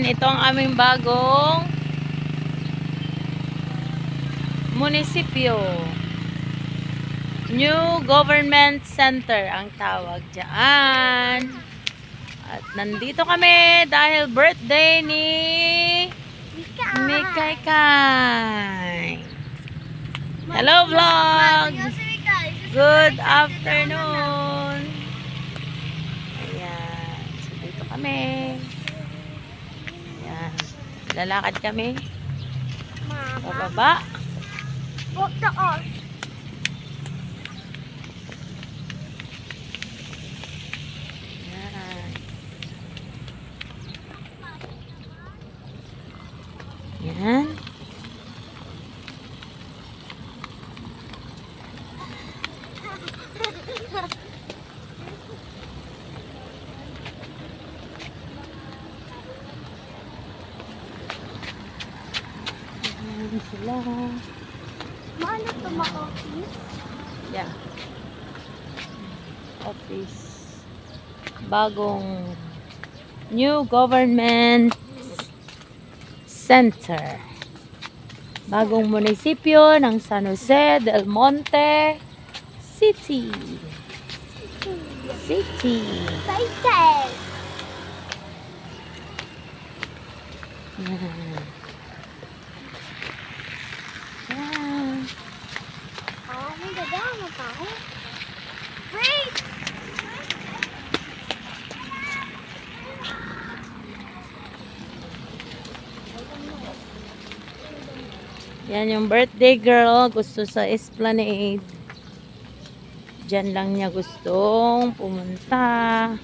Ito ang aming bagong munisipyo. New Government Center ang tawag dyan. At nandito kami dahil birthday ni Mikay Kai. Hello vlog! Good afternoon! Ayan. So dito kami. Ayan. Lalakad kami. Pababa. Walk the off. Yan. Yan sila. Maano ito ma-office? Yeah. Office. Bagong New Government Center. Bagong munisipyo ng San Jose del Monte City. City. Cycle. Yan. Yan. Oh, may dadama pa ako. Wait! Yan yung birthday girl. Gusto sa Esplanade. Diyan lang niya gustong pumunta.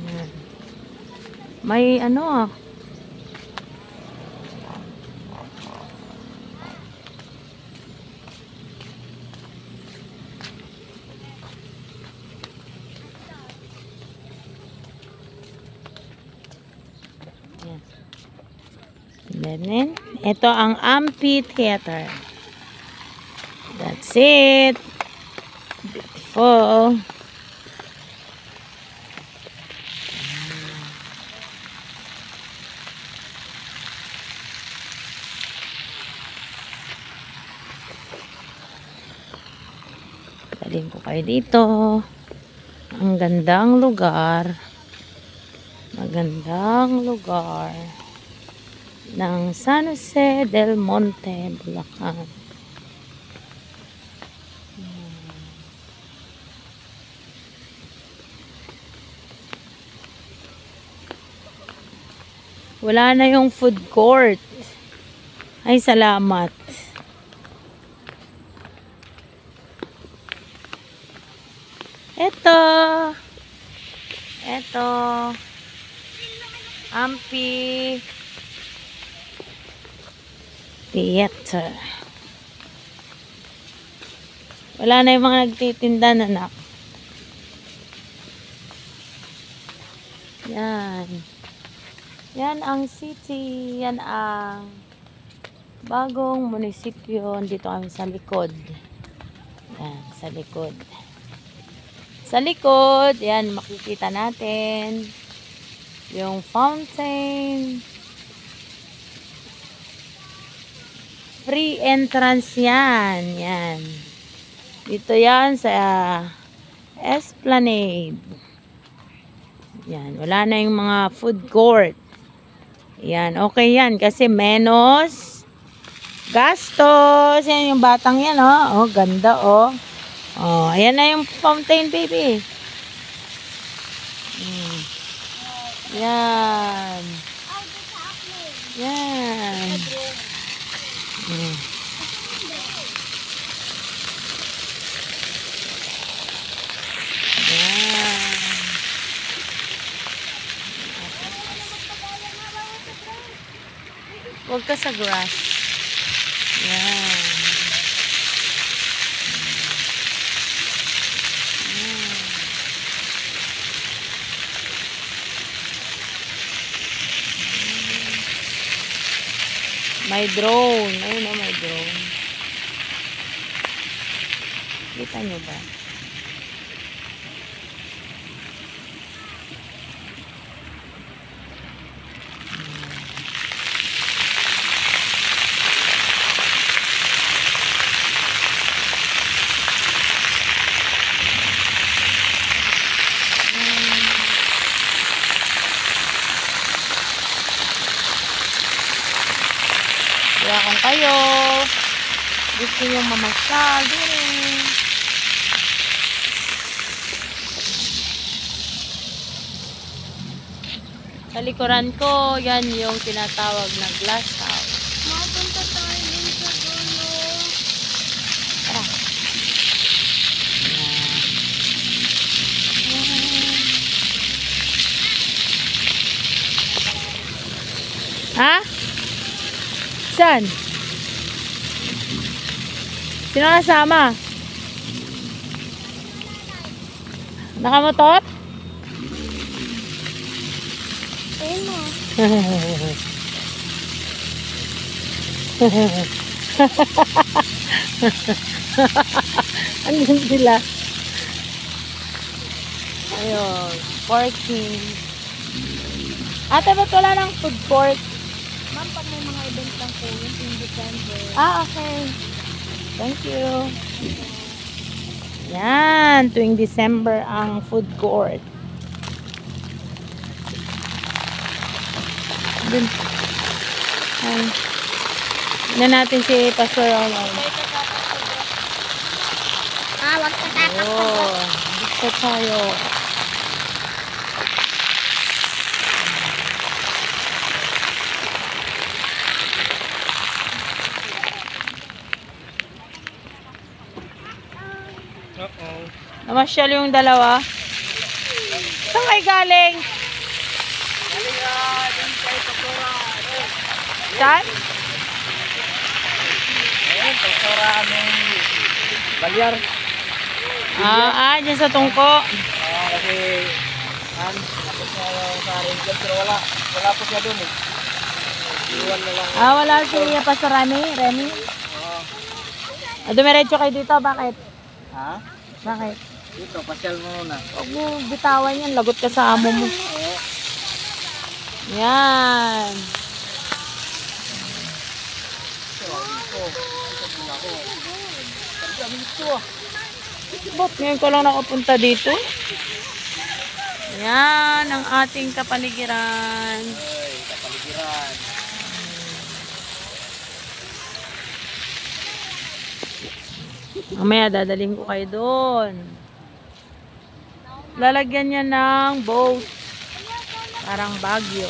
Yan. May ano ah. Yan. Then, ito ang amphitheater. That's it. Beautiful. Dalhin ko kayo dito. Ang gandang lugar. Magandang lugar ng San Jose del Monte, Bulacan. Wala na yung food court. Ay, salamat. Ito. Amphitheater. Wala na yung mga nagtitinda na anak. Yan. Yan ang city. Yan ang bagong munisipyo. Dito kami sa likod. Yan, sa likod. Sa likod, yan, makikita natin yung fountain. Free entrance yan. Yan. Dito yan sa Esplanade. Yan. Wala na yung mga food court. Yan. Okay yan. Kasi menos gastos. Yan yung batang yan, oh. Oh, ganda, oh. Oh, ayan na yung fountain, baby. Yan. Yan. Huwag ka sa grass. Yan. May drone. Ayun na, may drone. Kita nyo ba? gusto nyo mamasyal, din. Sa likuran ko, yan yung tinatawag na glass house. Mapunta tayo din sa dulo. Tara. Ha? Saan? Sino kasama? Nakamotor? Ayun mo. Andun sila. Ayun. Parking. Ate, ba't wala ng food court? Ma'am, pag may mga event lang po yun, in December. Ah, okay. Thank you. Yan. Tuwing December ang food court. Dun. Ay. Tignan natin si Pastor Ronald. Wag ka tatakbo. Oh, dito tayo. Namasyal yung dalawa. Saan kayo galing? Saan? Pastora aming Balyar. Dyan sa tungko. Kasi napos na sa Ranger pero wala po siya doon eh. Iwan na lang. Wala si Pastor Remy. Dumiretso kayo dito, bakit? Ha? Bakit? Dito, pasyal mo muna. Huwag mo bitawan yan, lagot ka sa amo mo. Yan. Ba't ngayon ka lang nakapunta dito? Yan ang ating kapaligiran. Ay, kapaligiran. Mamaya dadalhin ko kayo doon. Lalagyan niya ng boat. Parang Baguio.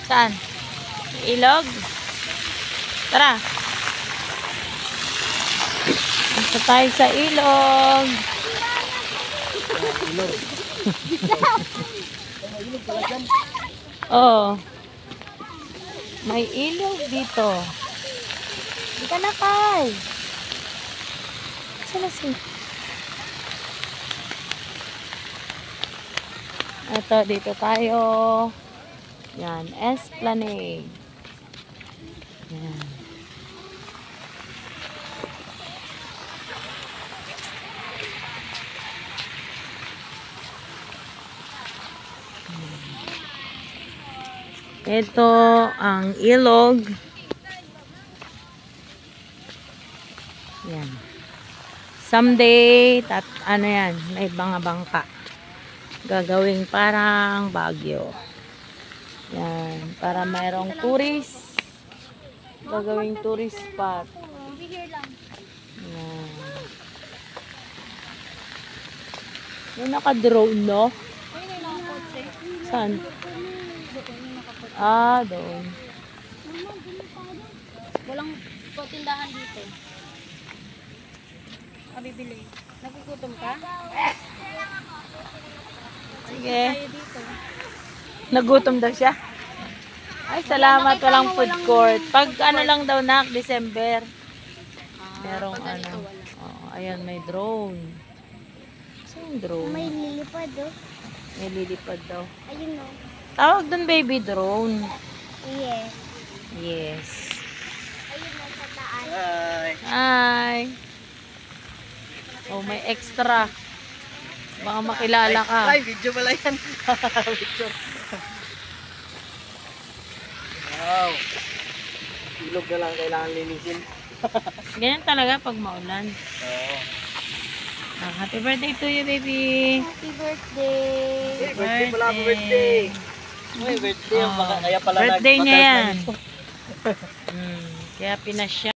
Saan? Ilog? Tara. Punta tayo sa ilog. Oh. May ilog dito. Di ka na, Kai. Saan na si? Ito, dito tayo. Yan, Esplanade. Yan. Ito ang ilog. Yan. Someday, ano yan, may mga bangka. Gagawing parang Baguio. Yan, para mayroong tourist. Gagawing tourist spot. Yan. May naka-drone, no? Saan? Doon. Walang patindahan dito. Bibili. Nagugutom ka? Sige. Tayo dito. Nagutom daw siya. Ay, salamat. Walang food court. Pag ano lang daw na, December. Merong ano. Oh, ayan, may drone. Saan yung drone? May lilipad oh. May lilipad daw. Ayun oh. Tawag doon baby drone. Yes. Yes. Ayun oh sa taas. Ay. Hi. Oh, may extra. Baka makilala ka. Ay, video pala yan. Picture. Wow. Ilog na lang kailangan linisin. Ganyan talaga pag maulan. Oo. Happy birthday to you, baby. Happy birthday! Birthday pala, birthday. Uy, birthday. Oh. Kaya pala Birthday niya yan. nag-butterfly ito. Kaya pinasya.